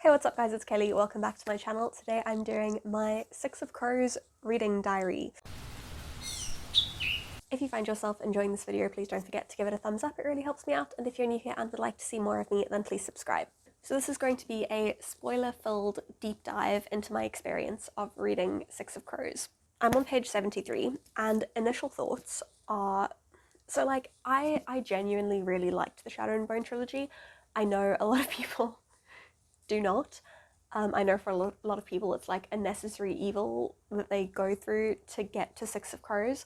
Hey, what's up guys, it's Kelly. Welcome back to my channel. Today I'm doing my Six of Crows reading diary. If you find yourself enjoying this video, please don't forget to give it a thumbs up. It really helps me out. And if you're new here and would like to see more of me, then please subscribe. So this is going to be a spoiler-filled deep dive into my experience of reading Six of Crows. I'm on page 73 and initial thoughts are... So like, I genuinely really liked the Shadow and Bone trilogy. I know a lot of people do not. I know for a lot of people it's like a necessary evil that they go through to get to Six of Crows,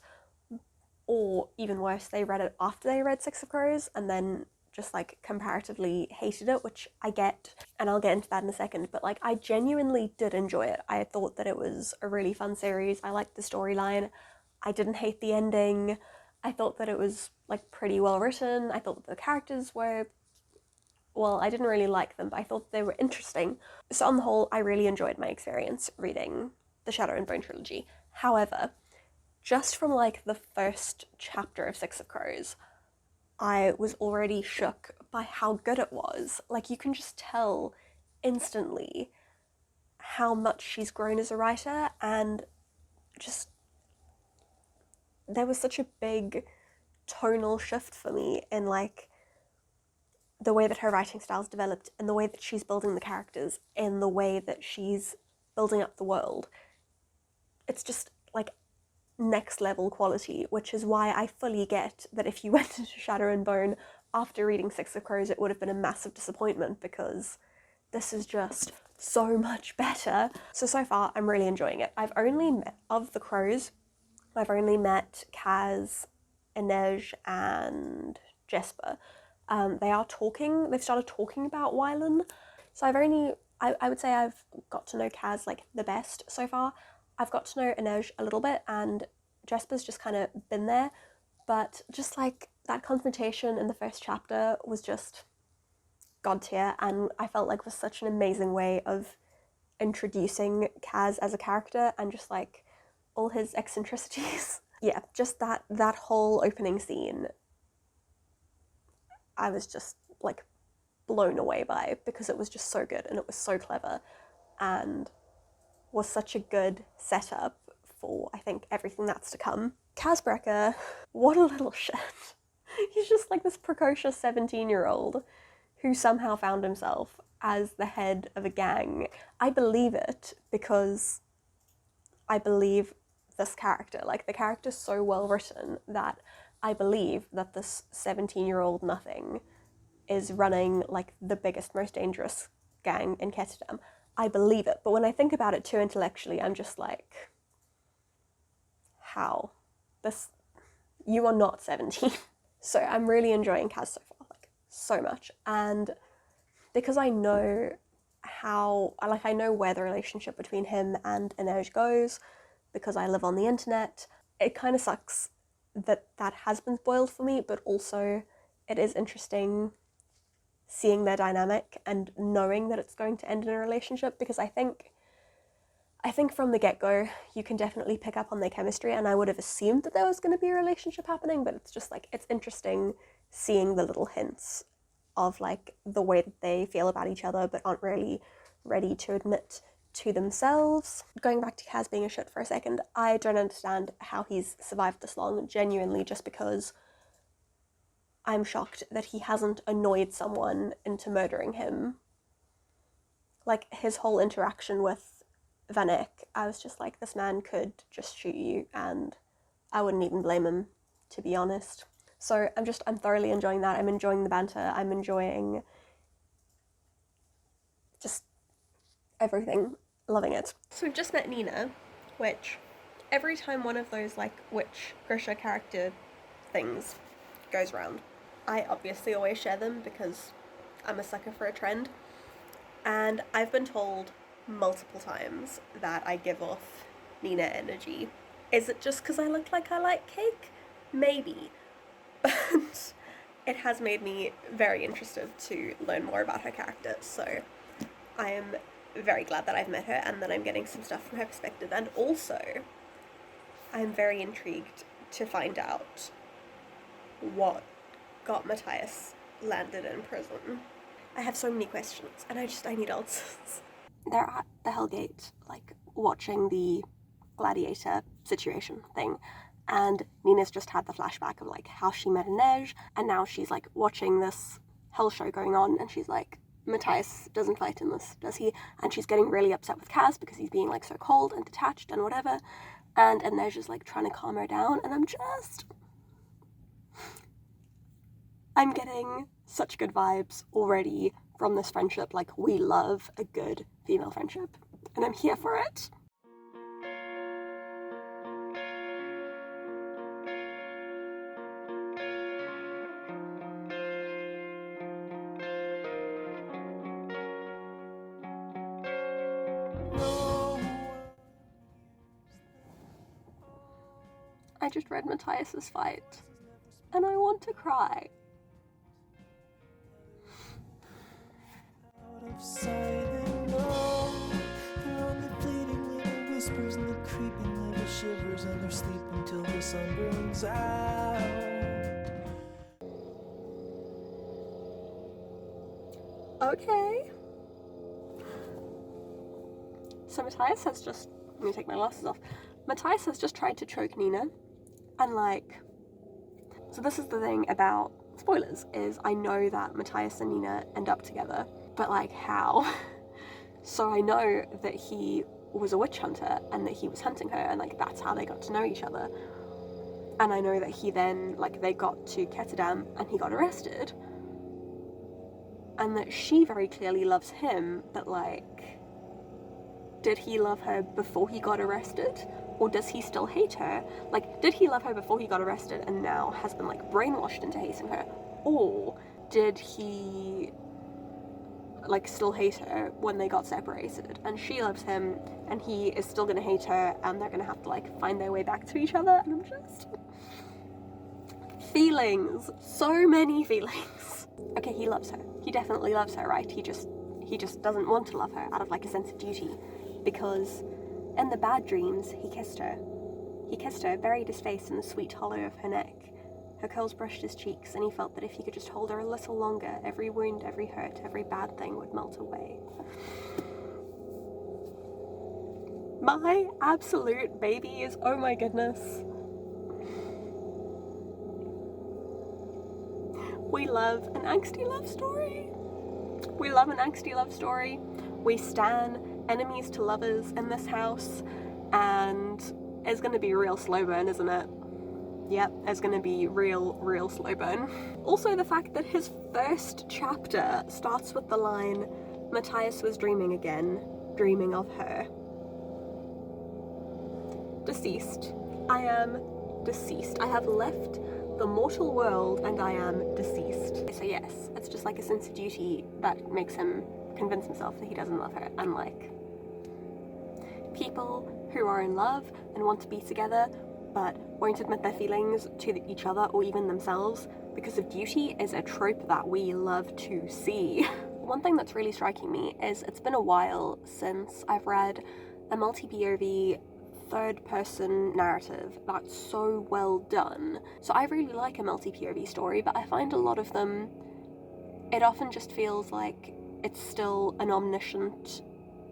or even worse, they read it after they read Six of Crows and then just like comparatively hated it, which I get, and I'll get into that in a second, but like I genuinely did enjoy it. I thought that it was a really fun series. I liked the storyline. I didn't hate the ending. I thought that it was like pretty well written. I thought that the characters were, well, I didn't really like them, but I thought they were interesting. So on the whole, I really enjoyed my experience reading the Shadow and Bone trilogy. However, just from like the first chapter of Six of Crows, I was already shook by how good it was. Like, you can just tell instantly how much she's grown as a writer, and just there was such a big tonal shift for me in like the way that her writing style's developed, in the way that she's building the characters, in the way that she's building up the world. It's just like next level quality, which is why I fully get that if you went into Shadow and Bone after reading Six of Crows, it would have been a massive disappointment, because this is just so much better. So far, I'm really enjoying it. I've only met, of the crows, I've only met Kaz, Inej, and Jesper. They've started talking about Wylan. So I would say I've got to know Kaz like the best so far. I've got to know Inej a little bit, and Jesper's just kind of been there, but just like that confrontation in the first chapter was just god tier, and I felt like was such an amazing way of introducing Kaz as a character and just like all his eccentricities. Yeah, just that whole opening scene, I was just like blown away by, because it was just so good and it was so clever and was such a good setup for, I think, everything that's to come. Kaz Brekker, what a little shit. He's just like this precocious 17-year-old who somehow found himself as the head of a gang. I believe it because I believe this character. Like, the character's so well written that I believe that this 17-year-old nothing is running like the biggest, most dangerous gang in Ketterdam. I believe it, but when I think about it too intellectually, I'm just like, how? You are not 17. So I'm really enjoying Kaz so far, like so much. And because I know I know where the relationship between him and Inej goes, because I live on the internet, it kind of sucks that has been spoiled for me, but also it is interesting seeing their dynamic and knowing that it's going to end in a relationship, because I think from the get-go you can definitely pick up on their chemistry, and I would have assumed that there was going to be a relationship happening, but it's just like, it's interesting seeing the little hints of like the way that they feel about each other but aren't really ready to admit to themselves. Going back to Kaz being a shit for a second, I don't understand how he's survived this long, genuinely, just because I'm shocked that he hasn't annoyed someone into murdering him. Like, his whole interaction with Vanek, I was just like, this man could just shoot you, and I wouldn't even blame him, to be honest. So I'm thoroughly enjoying that. I'm enjoying the banter. I'm enjoying just everything. Loving it. So we've just met Nina, which every time one of those like witch Grisha character things goes round, I obviously always share them because I'm a sucker for a trend. And I've been told multiple times that I give off Nina energy. Is it just because I look like I like cake? Maybe. But it has made me very interested to learn more about her character, so I am very glad that I've met her and that I'm getting some stuff from her perspective. And also, I'm very intrigued to find out what got Matthias landed in prison. I have so many questions, and I need answers. They're at the Hellgate, like, watching the gladiator situation thing, and Nina's just had the flashback of, like, how she met Inej, and now she's, like, watching this hell show going on, and she's like, Matthias doesn't fight in this, does he? And she's getting really upset with Kaz because he's being, like, so cold and detached and whatever, and Inej is, like, trying to calm her down, and I'm getting such good vibes already from this friendship. Like, we love a good female friendship, and I'm here for it. I just read Matthias's fight, and I want to cry. Whispers and the creeping little shivers, and they're sleeping till the sun burns out. Okay. So Matthias has just, let me take my glasses off. Matthias has just tried to choke Nina, and like, so this is the thing about spoilers, is I know that Matthias and Nina end up together, but like, how? So I know that he was a witch hunter and that he was hunting her, and like that's how they got to know each other. And I know that he then, like, they got to Ketterdam and he got arrested, and that she very clearly loves him, but like, did he love her before he got arrested, or does he still hate her? Like, did he love her before he got arrested and now has been like brainwashed into hating her, or did he like still hate her when they got separated and she loves him and he is still gonna hate her and they're gonna have to like find their way back to each other? And I'm just, feelings, so many feelings. Okay, he loves her, he definitely loves her, right? He just doesn't want to love her out of like a sense of duty, because in the bad dreams he kissed her, buried his face in the sweet hollow of her neck. Her curls brushed his cheeks, and he felt that if he could just hold her a little longer, every wound, every hurt, every bad thing would melt away. My absolute babies, oh my goodness. We love an angsty love story. We stan enemies to lovers in this house, and it's gonna be real slow burn, isn't it? Yep, it's gonna be real slow burn. Also, the fact that his first chapter starts with the line, Matthias was dreaming again, dreaming of her. Deceased. I am deceased. I have left the mortal world and I am deceased. So yes, it's just like a sense of duty that makes him convince himself that he doesn't love her. And like, people who are in love and want to be together but won't admit their feelings to each other or even themselves because of duty is a trope that we love to see. One thing that's really striking me is it's been a while since I've read a multi-POV third-person narrative that's so well done. So I really like a multi-POV story, but I find a lot of them, it often just feels like it's still an omniscient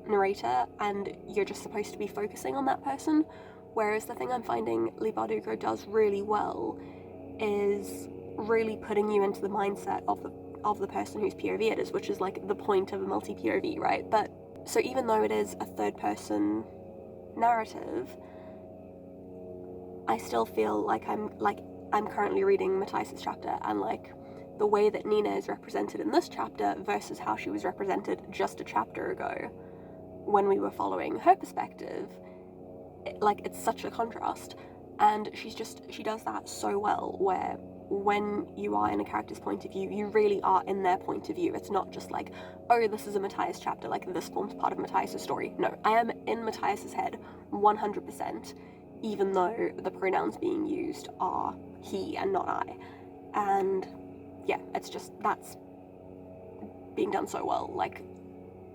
narrator and you're just supposed to be focusing on that person. Whereas the thing I'm finding Leigh Bardugo does really well is really putting you into the mindset of the person whose POV it is, which is like the point of a multi-POV, right? But so even though it is a third-person narrative, I still feel like I'm currently reading Matthias's chapter, and like the way that Nina is represented in this chapter versus how she was represented just a chapter ago when we were following her perspective, it's such a contrast, and she does that so well, where when you are in a character's point of view, you really are in their point of view. It's not just like, oh, this is a Matthias chapter, like this forms part of Matthias's story. No, I am in Matthias's head 100%, even though the pronouns being used are he and not I. And yeah, it's just, that's being done so well. Like,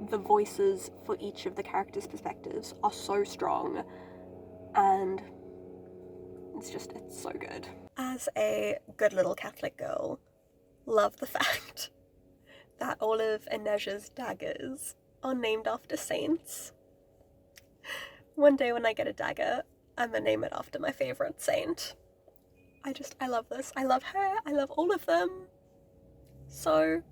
the voices for each of the characters' perspectives are so strong, and it's so good. As a good little Catholic girl, love the fact that all of Inej's daggers are named after saints. One day when I get a dagger, I'm gonna name it after my favourite saint. I love this. I love her. I love all of them. So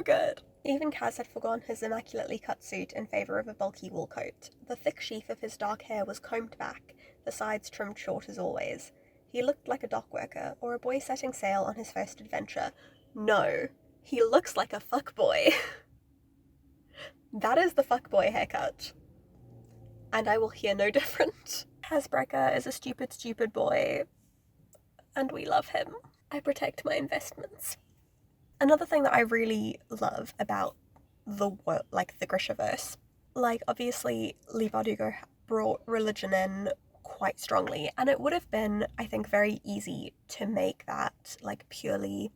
good. Even Kaz had forgone his immaculately cut suit in favour of a bulky wool coat. The thick sheath of his dark hair was combed back, the sides trimmed short as always. He looked like a dock worker, or a boy setting sail on his first adventure. No, he looks like a fuckboy. That is the fuckboy haircut. And I will hear no different. Kazbrecker is a stupid, stupid boy, and we love him. I protect my investments. Another thing that I really love about the Grishaverse, like, obviously Leigh Bardugo brought religion in quite strongly, and it would have been, I think, very easy to make that, like, purely,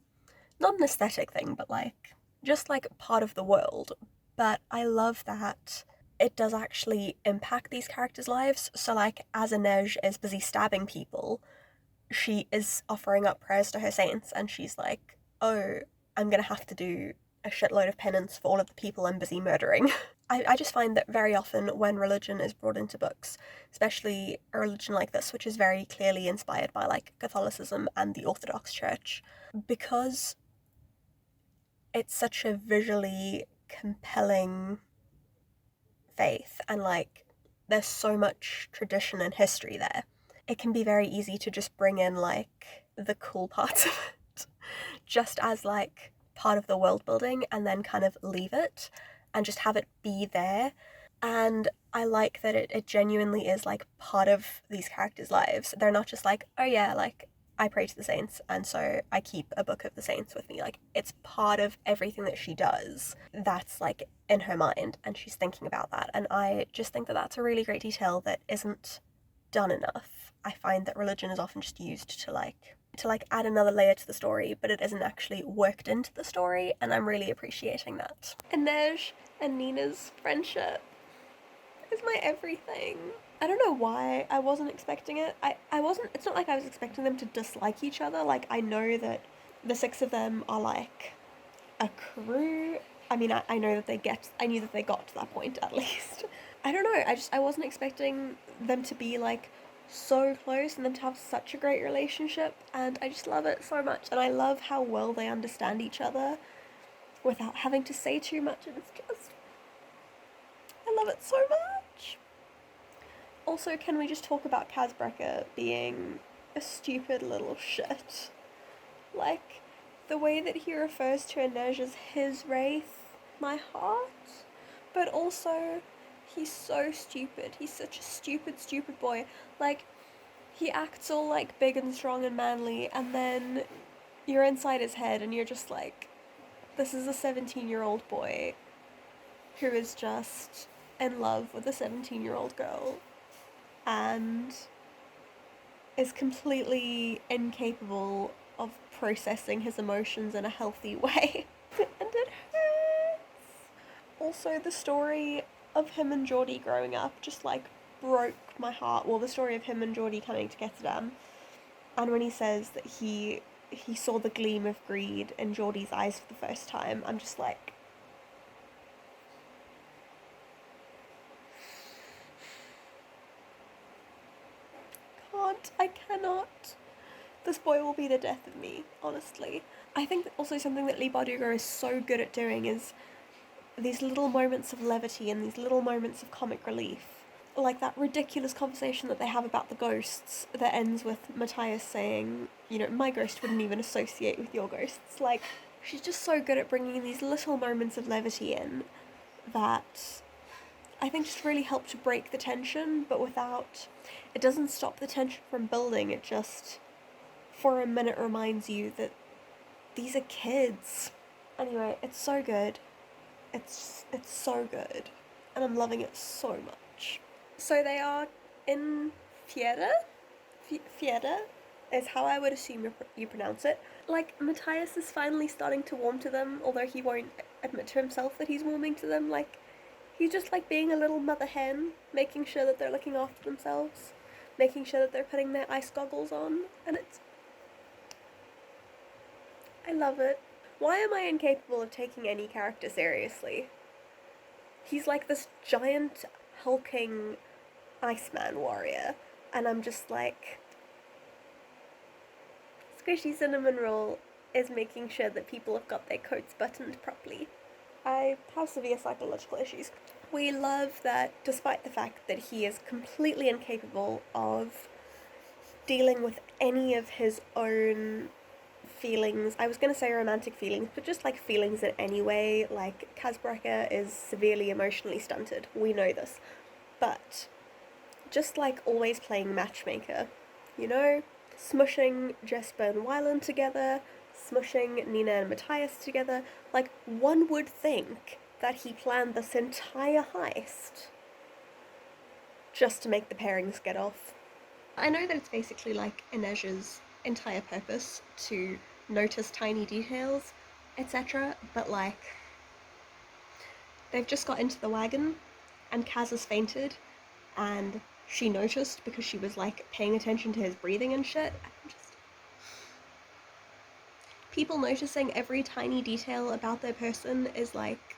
not an aesthetic thing, but, like, just, like, part of the world. But I love that it does actually impact these characters' lives. So, like, as Inej is busy stabbing people, she is offering up prayers to her saints, and she's like, oh, I'm gonna have to do a shitload of penance for all of the people I'm busy murdering. I just find that very often when religion is brought into books, especially a religion like this, which is very clearly inspired by, like, Catholicism and the Orthodox Church, because it's such a visually compelling faith, and, like, there's so much tradition and history there, it can be very easy to just bring in, like, the cool parts of it just as, like, part of the world building, and then kind of leave it and just have it be there. And I like that it genuinely is, like, part of these characters' lives. They're not just like, oh yeah, like, I pray to the saints, and so I keep a book of the saints with me. Like, it's part of everything that she does that's, like, in her mind, and she's thinking about that. And I just think that that's a really great detail that isn't done enough. I find that religion is often just used to add another layer to the story, but it isn't actually worked into the story, and I'm really appreciating that. Inej and Nina's friendship is my everything. I don't know why I wasn't expecting it. It's not like I was expecting them to dislike each other. Like, I know that the six of them are, like, a crew. I mean, I knew that they got to that point, at least. I don't know, I wasn't expecting them to be, like, so close and them to have such a great relationship, and I just love it so much, and I love how well they understand each other without having to say too much, and it's just, I love it so much. Also, can we just talk about Kazbrecker being a stupid little shit? Like, the way that he refers to Inej as his wraith, my heart, but also, he's so stupid. He's such a stupid, stupid boy. Like, he acts all, like, big and strong and manly, and then you're inside his head and you're just like, this is a 17-year-old boy who is just in love with a 17-year-old girl and is completely incapable of processing his emotions in a healthy way. And it hurts. Also, the story of him and Geordie growing up just, like, broke my heart. Well, the story of him and Geordie coming to Ketterdam, and when he says that he saw the gleam of greed in Geordie's eyes for the first time, I'm just like, I cannot. This boy will be the death of me, honestly. I think that also something that Leigh Bardugo is so good at doing is these little moments of levity and these little moments of comic relief. Like that ridiculous conversation that they have about the ghosts that ends with Matthias saying, you know, my ghost wouldn't even associate with your ghosts. Like, she's just so good at bringing these little moments of levity in that I think just really help to break the tension, but without, it doesn't stop the tension from building, it just, for a minute, reminds you that these are kids. Anyway, it's so good. It's so good. And I'm loving it so much. So they are in Fjerde? Fjerde is how I would assume you pronounce it. Like, Matthias is finally starting to warm to them, although he won't admit to himself that he's warming to them. Like, he's just, like, being a little mother hen, making sure that they're looking after themselves, making sure that they're putting their ice goggles on, and I love it. Why am I incapable of taking any character seriously? He's like this giant, hulking Iceman warrior, and I'm just like, Squishy Cinnamon Roll is making sure that people have got their coats buttoned properly. I have severe psychological issues. We love that despite the fact that he is completely incapable of dealing with any of his own feelings, I was going to say romantic feelings, but just like feelings in any way, like Kazbreka is severely emotionally stunted, we know this, but just like always playing matchmaker, you know, smushing Jesper and Wyland together, smushing Nina and Matthias together, like one would think that he planned this entire heist just to make the pairings get off. I know that it's basically like Inej's entire purpose to notice tiny details, etc., but like, they've just got into the wagon and Kaz has fainted and she noticed because she was like paying attention to his breathing and shit. People noticing every tiny detail about their person is like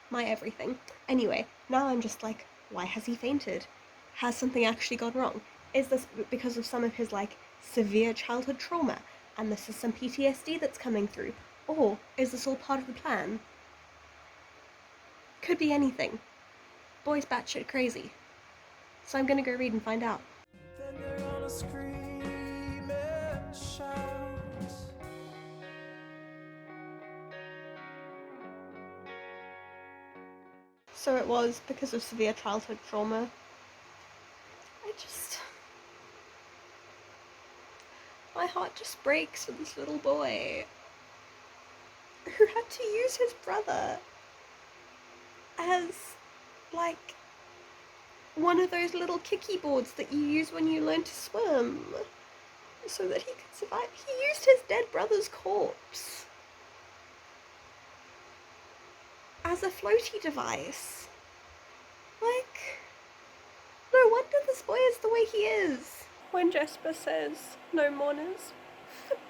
my everything. Anyway, now I'm just like, why has he fainted? Has something actually gone wrong? Is this because of some of his like severe childhood trauma and this is some PTSD that's coming through? Or is this all part of the plan? Could be anything. Boy's batshit crazy. So I'm gonna go read and find out. Then you're gonna scream and shout. So it was because of severe childhood trauma. My heart just breaks for this little boy who had to use his brother as, like, one of those little kicky boards that you use when you learn to swim so that he could survive. He used his dead brother's corpse as a floaty device. Like, no wonder this boy is the way he is. When Jesper says no mourners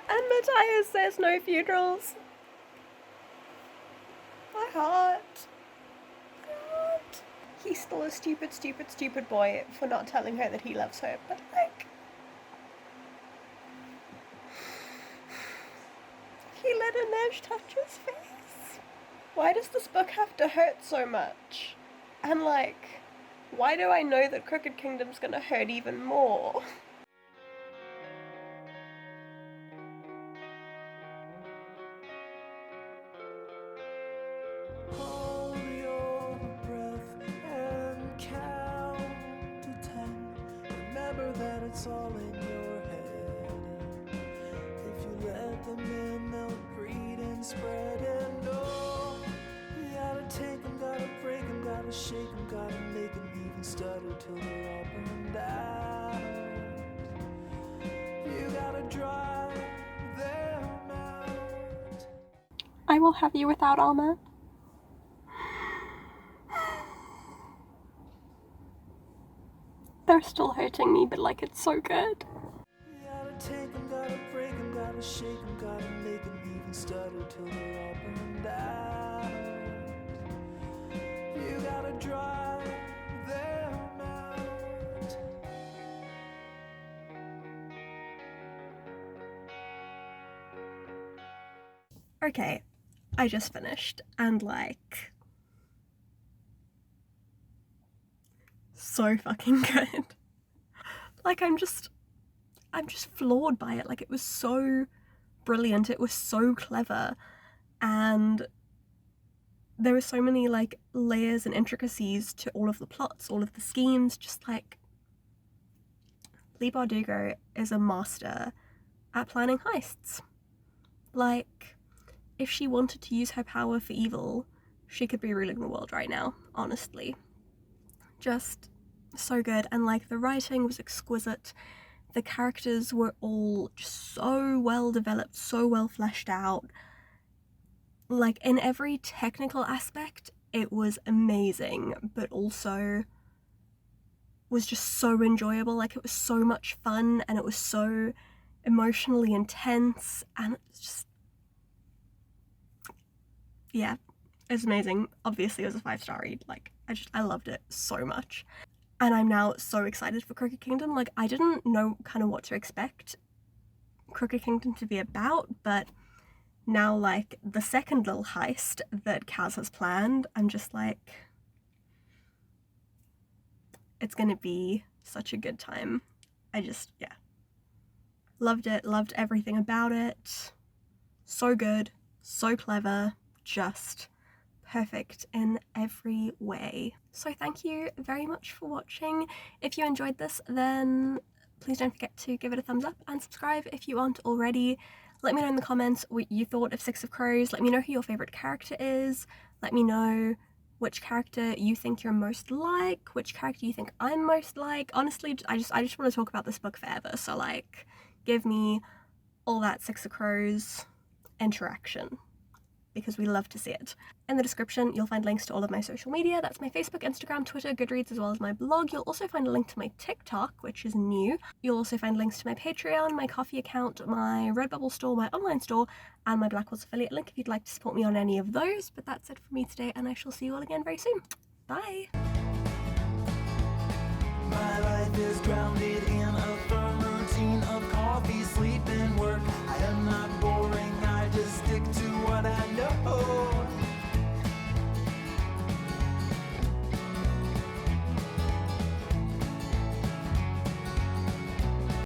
and Matthias says no funerals, my heart. He's still a stupid, stupid, stupid boy for not telling her that he loves her, but like, he let Inej touch his face. Why does this book have to hurt so much? And like, why do I know that Crooked Kingdom's gonna hurt even more? Hold your breath and count to 10. Remember that it's all in your head. If you let them in, they'll breed and spread. And oh, you gotta take them, gotta break them, gotta shake them, gotta make them even stutter till they're all burned out. You gotta drive them out. I will have you without armor. They're still hurting me, but like, it's so good. You gotta take them, gotta break them, gotta shake them, gotta make them even stutter till they're all burned out. You gotta drive them out. Okay, I just finished, and like, so fucking good. Like, I'm just floored by it. Like, it was so brilliant, it was so clever, and there were so many like layers and intricacies to all of the plots, all of the schemes. Just like, Leigh Bardugo is a master at planning heists. Like, if she wanted to use her power for evil, she could be ruling the world right now, honestly. Just so good. And like, the writing was exquisite. The characters were all just so well developed, so well fleshed out. Like, in every technical aspect, it was amazing, but also was just so enjoyable. Like, it was so much fun, and it was so emotionally intense, and it's just, yeah, it's amazing. Obviously it was a 5-star read. Like, I loved it so much. And I'm now so excited for Crooked Kingdom. Like, I didn't know kind of what to expect Crooked Kingdom to be about, but now, like, the second little heist that Kaz has planned, I'm just like, it's gonna be such a good time. Yeah. Loved it, loved everything about it. So good, so clever, just perfect in every way. So thank you very much for watching. If you enjoyed this, then please don't forget to give it a thumbs up and subscribe if you aren't already. Let me know in the comments what you thought of Six of Crows. Let me know who your favourite character is. Let me know which character you think you're most like, which character you think I'm most like. Honestly, I just want to talk about this book forever, so like, give me all that Six of Crows interaction, because we love to see it. In the description, you'll find links to all of my social media. That's my Facebook, Instagram, Twitter, Goodreads, as well as my blog. You'll also find a link to my TikTok, which is new. You'll also find links to my Patreon, my Ko-fi account, my Redbubble store, my online store, and my Black Horse affiliate link if you'd like to support me on any of those. But that's it for me today, and I shall see you all again very soon. Bye! My life is grounded